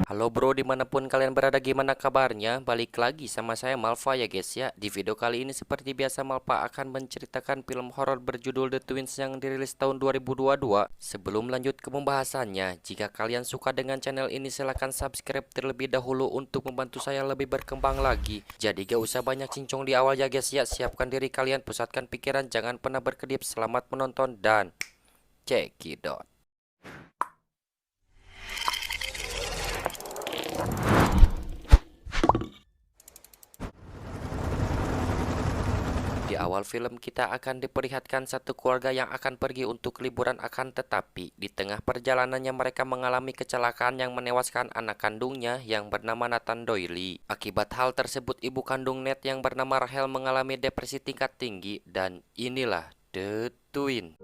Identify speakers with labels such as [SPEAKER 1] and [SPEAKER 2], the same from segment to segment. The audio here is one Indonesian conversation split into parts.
[SPEAKER 1] Halo bro, dimanapun kalian berada, gimana kabarnya? Balik lagi sama saya Malva ya guys ya. Di video kali ini seperti biasa Malva akan menceritakan film horor berjudul The Twins yang dirilis tahun 2022. Sebelum lanjut ke pembahasannya, jika kalian suka dengan channel ini silahkan subscribe terlebih dahulu untuk membantu saya lebih berkembang lagi. Jadi gak usah banyak cincong di awal ya guys ya. Siapkan diri kalian, pusatkan pikiran, jangan pernah berkedip. Selamat menonton dan cekidot. Di awal film kita akan diperlihatkan satu keluarga yang akan pergi untuk liburan, akan tetapi di tengah perjalanannya mereka mengalami kecelakaan yang menewaskan anak kandungnya yang bernama Nathan Doily. Akibat hal tersebut ibu kandung Ned yang bernama Rachel mengalami depresi tingkat tinggi dan inilah The Twin.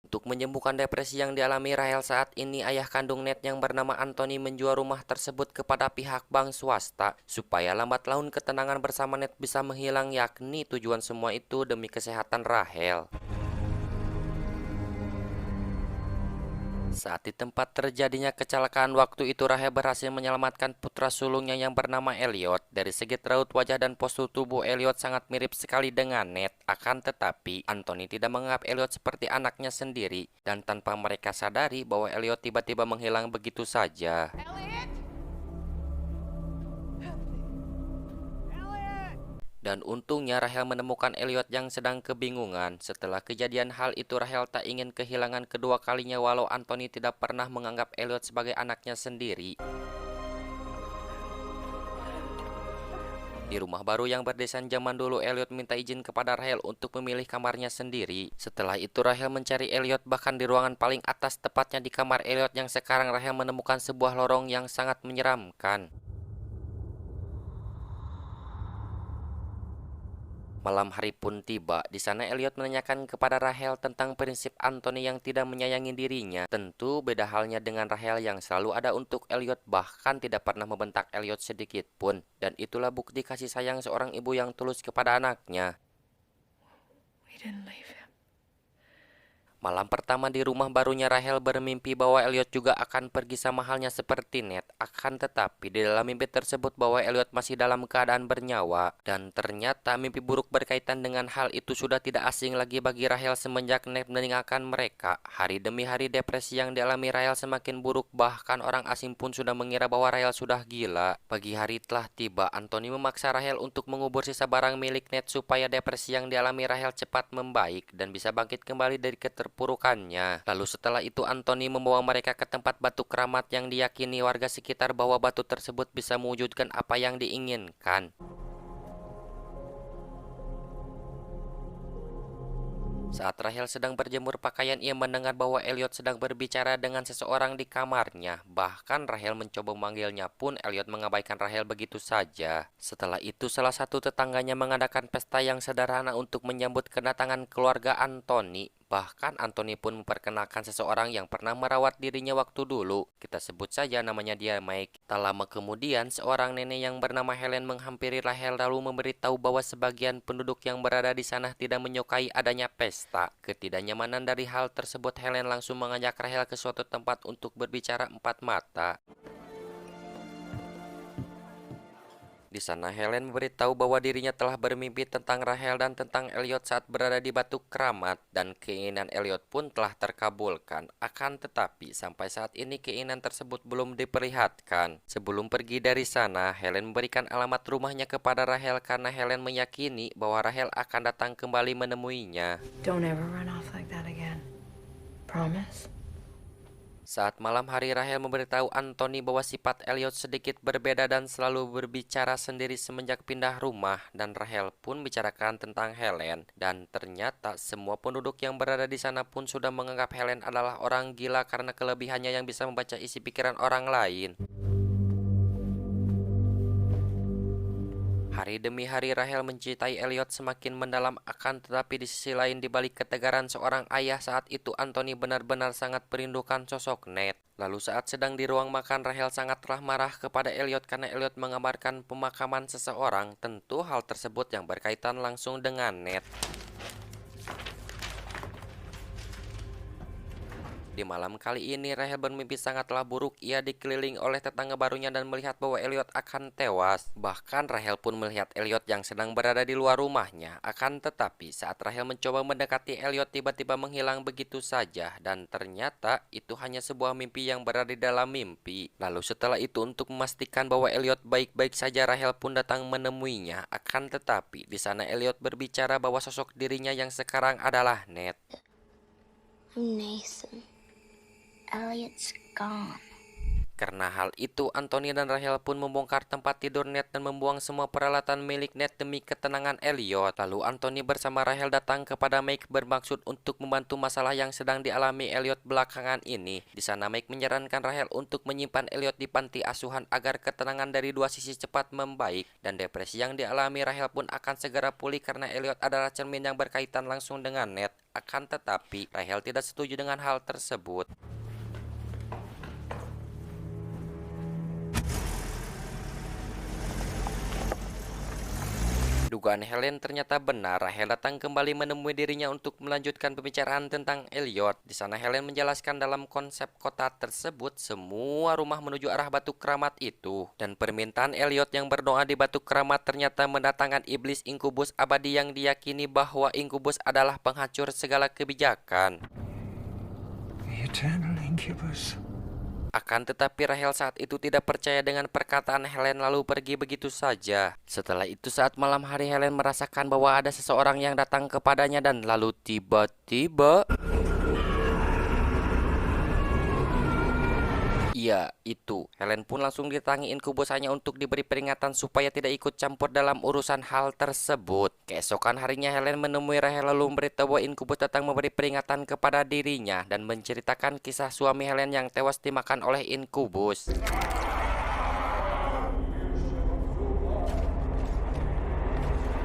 [SPEAKER 1] Untuk menyembuhkan depresi yang dialami Rahel saat ini, ayah kandung Ned yang bernama Anthony menjual rumah tersebut kepada pihak bank swasta supaya lambat laun ketenangan bersama Ned bisa menghilang, yakni tujuan semua itu demi kesehatan Rahel. Saat di tempat terjadinya kecelakaan waktu itu, Rahel berhasil menyelamatkan putra sulungnya yang bernama Elliot. Dari segi raut wajah dan postur tubuh, Elliot sangat mirip sekali dengan Ned. Akan tetapi, Anthony tidak menganggap Elliot seperti anaknya sendiri. Dan tanpa mereka sadari bahwa Elliot tiba-tiba menghilang begitu saja. Dan untungnya Rahel menemukan Elliot yang sedang kebingungan. Setelah kejadian hal itu, Rahel tak ingin kehilangan kedua kalinya walau Anthony tidak pernah menganggap Elliot sebagai anaknya sendiri. Di rumah baru yang berdesain zaman dulu, Elliot minta izin kepada Rahel untuk memilih kamarnya sendiri. Setelah itu Rahel mencari Elliot bahkan di ruangan paling atas, tepatnya di kamar Elliot yang sekarang Rahel menemukan sebuah lorong yang sangat menyeramkan. Malam hari pun tiba. Di sana Elliot menanyakan kepada Rahel tentang prinsip Anthony yang tidak menyayangi dirinya. Tentu beda halnya dengan Rahel yang selalu ada untuk Elliot, bahkan tidak pernah membentak Elliot sedikit pun. Dan itulah bukti kasih sayang seorang ibu yang tulus kepada anaknya.
[SPEAKER 2] We didn't leave him.
[SPEAKER 1] Malam pertama di rumah barunya, Rahel bermimpi bahwa Elliot juga akan pergi sama halnya seperti Ned. Akan tetapi di dalam mimpi tersebut bahwa Elliot masih dalam keadaan bernyawa. Dan ternyata mimpi buruk berkaitan dengan hal itu sudah tidak asing lagi bagi Rahel semenjak Ned meninggalkan mereka. Hari demi hari depresi yang dialami Rahel semakin buruk, bahkan orang asing pun sudah mengira bahwa Rahel sudah gila. Pagi hari telah tiba. Anthony memaksa Rahel untuk mengubur sisa barang milik Ned supaya depresi yang dialami Rahel cepat membaik dan bisa bangkit kembali dari keterpurukannya. Lalu setelah itu Anthony membawa mereka ke tempat batu keramat yang diyakini warga sekitar bahwa batu tersebut bisa mewujudkan apa yang diinginkan. Saat Rahel sedang berjemur pakaian, ia mendengar bahwa Elliot sedang berbicara dengan seseorang di kamarnya. Bahkan Rahel mencoba memanggilnya pun Elliot mengabaikan Rahel begitu saja. Setelah itu salah satu tetangganya mengadakan pesta yang sederhana untuk menyambut kedatangan keluarga Anthony. Bahkan Anthony pun memperkenalkan seseorang yang pernah merawat dirinya waktu dulu. Kita sebut saja namanya dia Mike. Tak lama kemudian, seorang nenek yang bernama Helen menghampiri Rahel lalu memberitahu bahwa sebagian penduduk yang berada di sana tidak menyukai adanya pesta. Ketidaknyamanan dari hal tersebut, Helen langsung mengajak Rahel ke suatu tempat untuk berbicara empat mata. Di sana Helen memberitahu bahwa dirinya telah bermimpi tentang Rahel dan tentang Elliot saat berada di batu keramat, dan keinginan Elliot pun telah terkabulkan. Akan tetapi sampai saat ini keinginan tersebut belum diperlihatkan. Sebelum pergi dari sana, Helen memberikan alamat rumahnya kepada Rahel karena Helen meyakini bahwa Rahel akan datang kembali menemuinya.
[SPEAKER 2] Don't ever run off like that again. Promise?
[SPEAKER 1] Saat malam hari, Rahel memberitahu Anthony bahwa sifat Elliot sedikit berbeda dan selalu berbicara sendiri semenjak pindah rumah, dan Rahel pun bicarakan tentang Helen. Dan ternyata semua penduduk yang berada di sana pun sudah menganggap Helen adalah orang gila karena kelebihannya yang bisa membaca isi pikiran orang lain. Hari demi hari Rahel mencintai Elliot semakin mendalam, akan tetapi di sisi lain di balik ketegaran seorang ayah saat itu Anthony benar-benar sangat merindukan sosok Ned. Lalu saat sedang di ruang makan, Rahel sangatlah marah kepada Elliot karena Elliot mengabarkan pemakaman seseorang. Tentu hal tersebut yang berkaitan langsung dengan Ned. Di malam kali ini, Rahel bermimpi sangatlah buruk. Ia dikelilingi oleh tetangga barunya dan melihat bahwa Elliot akan tewas. Bahkan Rahel pun melihat Elliot yang sedang berada di luar rumahnya. Akan tetapi, saat Rahel mencoba mendekati Elliot, tiba-tiba menghilang begitu saja. Dan ternyata itu hanya sebuah mimpi yang berada di dalam mimpi. Lalu setelah itu, untuk memastikan bahwa Elliot baik-baik saja, Rahel pun datang menemuinya. Akan tetapi, di sana Elliot berbicara bahwa sosok dirinya yang sekarang adalah Ned.
[SPEAKER 3] I'm Nathan. Elliot's gone.
[SPEAKER 1] Karena hal itu, Anthony dan Rahel pun membongkar tempat tidur Ned dan membuang semua peralatan milik Ned demi ketenangan Elliot. Lalu Anthony bersama Rahel datang kepada Mike bermaksud untuk membantu masalah yang sedang dialami Elliot belakangan ini. Di sana Mike menyarankan Rahel untuk menyimpan Elliot di panti asuhan agar ketenangan dari dua sisi cepat membaik. Dan depresi yang dialami Rahel pun akan segera pulih karena Elliot adalah cermin yang berkaitan langsung dengan Ned. Akan tetapi, Rahel tidak setuju dengan hal tersebut. Dugaan Helen ternyata benar. Rahel datang kembali menemui dirinya untuk melanjutkan pembicaraan tentang Elliot. Di sana Helen menjelaskan dalam konsep kota tersebut semua rumah menuju arah batu keramat itu. Dan permintaan Elliot yang berdoa di batu keramat ternyata mendatangkan iblis inkubus abadi yang diyakini bahwa inkubus adalah penghancur segala kebijakan.
[SPEAKER 4] The eternal incubus.
[SPEAKER 1] Akan tetapi Rahel saat itu tidak percaya dengan perkataan Helen lalu pergi begitu saja. Setelah itu saat malam hari Helen merasakan bahwa ada seseorang yang datang kepadanya dan lalu tiba-tiba... Iya, itu. Helen pun langsung ditangi inkubus hanya untuk diberi peringatan supaya tidak ikut campur dalam urusan hal tersebut. Keesokan harinya Helen menemui Rahel lalu memberitahu bahwa inkubus datang memberi peringatan kepada dirinya dan menceritakan kisah suami Helen yang tewas dimakan oleh inkubus.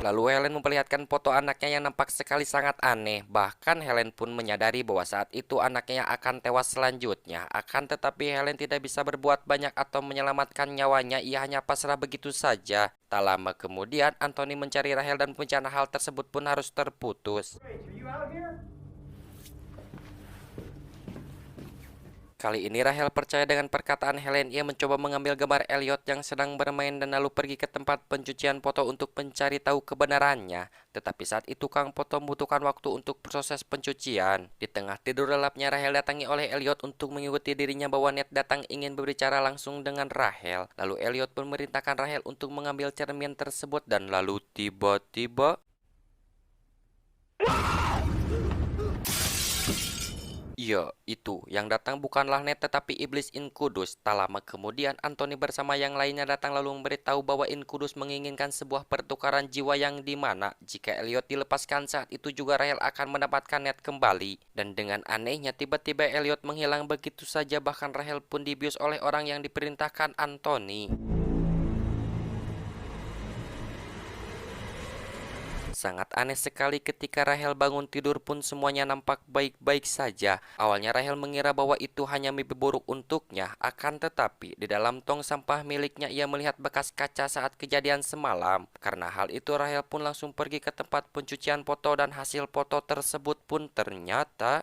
[SPEAKER 1] Lalu Helen memperlihatkan foto anaknya yang nampak sekali sangat aneh. Bahkan Helen pun menyadari bahwa saat itu anaknya akan tewas selanjutnya. Akan tetapi Helen tidak bisa berbuat banyak atau menyelamatkan nyawanya. Ia hanya pasrah begitu saja. Tak lama kemudian Anthony mencari Rahel dan pembicaraan hal tersebut pun harus terputus. Kali ini Rahel percaya dengan perkataan Helen. Ia mencoba mengambil gambar Elliot yang sedang bermain dan lalu pergi ke tempat pencucian foto untuk mencari tahu kebenarannya. Tetapi saat itu Kang foto membutuhkan waktu untuk proses pencucian. Di tengah tidur lelapnya Rahel datangi oleh Elliot untuk mengikuti dirinya bahwa Ned datang ingin berbicara langsung dengan Rahel. Lalu Elliot pun memerintahkan Rahel untuk mengambil cermin tersebut dan lalu tiba-tiba... Iya, itu. Yang datang bukanlah Ned tetapi iblis Inkudus. Tak lama kemudian Anthony bersama yang lainnya datang lalu memberitahu bahwa Inkudus menginginkan sebuah pertukaran jiwa yang dimana jika Elliot dilepaskan saat itu juga Rahel akan mendapatkan Ned kembali. Dan dengan anehnya tiba-tiba Elliot menghilang begitu saja, bahkan Rahel pun dibius oleh orang yang diperintahkan Anthony. Sangat aneh sekali ketika Rahel bangun tidur pun semuanya nampak baik-baik saja. Awalnya Rahel mengira bahwa itu hanya mimpi buruk untuknya. Akan tetapi di dalam tong sampah miliknya ia melihat bekas kaca saat kejadian semalam. Karena hal itu Rahel pun langsung pergi ke tempat pencucian foto dan hasil foto tersebut pun ternyata...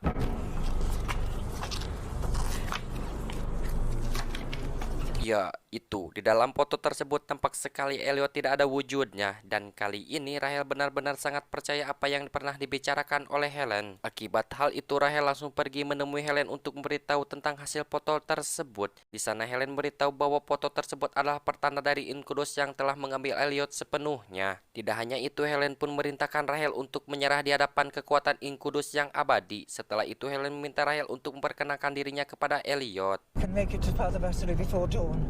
[SPEAKER 1] Ya, itu. Di dalam foto tersebut tampak sekali Elliot tidak ada wujudnya. Dan kali ini Rahel benar-benar sangat percaya apa yang pernah dibicarakan oleh Helen. Akibat hal itu Rahel langsung pergi menemui Helen untuk memberitahu tentang hasil foto tersebut. Di sana Helen memberitahu bahwa foto tersebut adalah pertanda dari Inkudus yang telah mengambil Elliot sepenuhnya. Tidak hanya itu, Helen pun memerintahkan Rahel untuk menyerah di hadapan kekuatan Inkudus yang abadi. Setelah itu Helen meminta Rahel untuk memperkenalkan dirinya kepada Elliot.
[SPEAKER 4] Can make it to Father Bastard before dawn.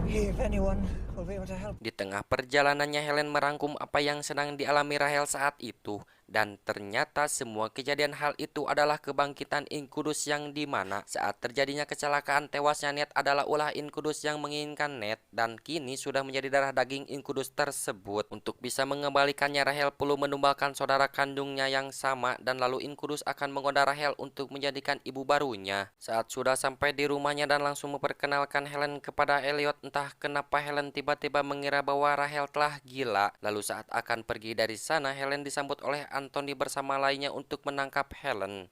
[SPEAKER 4] If anyone will be able to help.
[SPEAKER 1] Di tengah perjalanannya Helen merangkum apa yang sedang dialami Rahel saat itu. Dan ternyata semua kejadian hal itu adalah kebangkitan Inkudus yang dimana saat terjadinya kecelakaan tewasnya Ned adalah ulah Inkudus yang menginginkan Ned. Dan kini sudah menjadi darah daging Inkudus tersebut. Untuk bisa mengembalikannya Rahel perlu menumbalkan saudara kandungnya yang sama. Dan lalu Inkudus akan menggoda Rahel untuk menjadikan ibu barunya. Saat sudah sampai di rumahnya dan langsung memperkenalkan Helen kepada Elliot, entah kenapa Helen tiba-tiba mengira bahwa Rahel telah gila. Lalu saat akan pergi dari sana Helen disambut oleh Anthony bersama lainnya untuk menangkap Helen.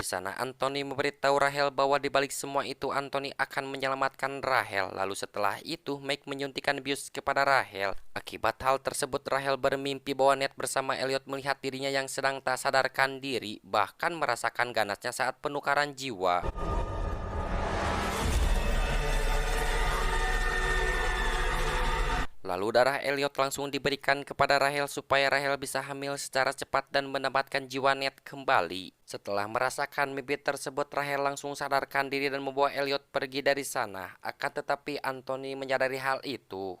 [SPEAKER 1] Di sana Anthony memberitahu Rahel bahwa di balik semua itu Anthony akan menyelamatkan Rahel. Lalu setelah itu Meg menyuntikkan bius kepada Rahel. Akibat hal tersebut Rahel bermimpi bahwa Ned bersama Elliot melihat dirinya yang sedang tak sadarkan diri, bahkan merasakan ganasnya saat penukaran jiwa. Lalu darah Elliot langsung diberikan kepada Rahel supaya Rahel bisa hamil secara cepat dan mendapatkan jiwa Ned kembali. Setelah merasakan mimpi tersebut, Rahel langsung sadarkan diri dan membawa Elliot pergi dari sana. Akan tetapi Anthony menyadari hal itu.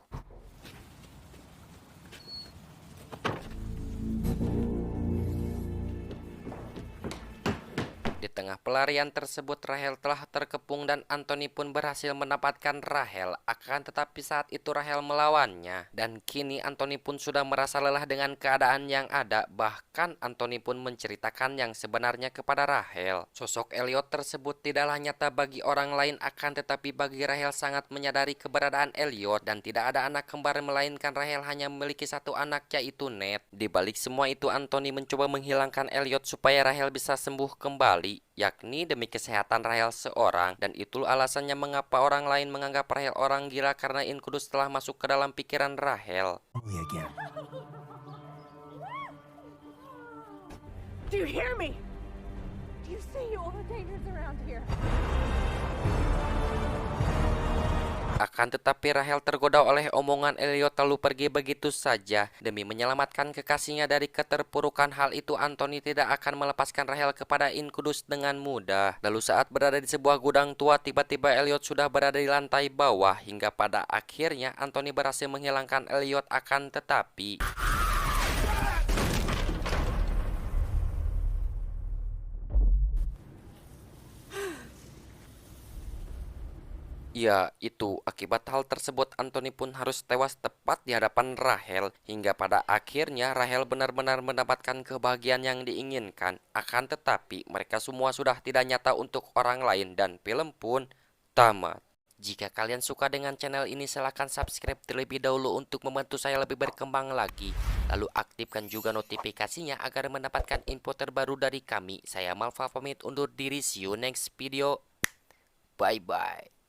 [SPEAKER 1] Di tengah pelarian tersebut, Rahel telah terkepung dan Anthony pun berhasil mendapatkan Rahel. Akan tetapi saat itu Rahel melawannya. Dan kini Anthony pun sudah merasa lelah dengan keadaan yang ada. Bahkan Anthony pun menceritakan yang sebenarnya kepada Rahel. Sosok Elliot tersebut tidaklah nyata bagi orang lain, akan tetapi bagi Rahel sangat menyadari keberadaan Elliot. Dan tidak ada anak kembar melainkan Rahel hanya memiliki satu anak, yaitu Ned. Di balik semua itu Anthony mencoba menghilangkan Elliot supaya Rahel bisa sembuh kembali, yakni demi kesehatan Rahel seorang. Dan itu alasannya mengapa orang lain menganggap Rahel orang gila, karena Inkudus telah masuk ke dalam pikiran Rahel.
[SPEAKER 5] Do you hear me? Do you see all the dangers around here?
[SPEAKER 1] Akan tetapi Rahel tergoda oleh omongan Elliot lalu pergi begitu saja. Demi menyelamatkan kekasihnya dari keterpurukan hal itu, Anthony tidak akan melepaskan Rahel kepada Inkudus dengan mudah. Lalu saat berada di sebuah gudang tua, tiba-tiba Elliot sudah berada di lantai bawah. Hingga pada akhirnya Anthony berhasil menghilangkan Elliot, akan tetapi ya, itu akibat hal tersebut Anthony pun harus tewas tepat di hadapan Rahel. Hingga pada akhirnya Rahel benar-benar mendapatkan kebahagiaan yang diinginkan. Akan tetapi mereka semua sudah tidak nyata untuk orang lain dan film pun tamat. Jika kalian suka dengan channel ini, silahkan subscribe terlebih dahulu untuk membantu saya lebih berkembang lagi. Lalu aktifkan juga notifikasinya agar mendapatkan info terbaru dari kami. Saya Malva pamit undur diri, see you next video. Bye bye.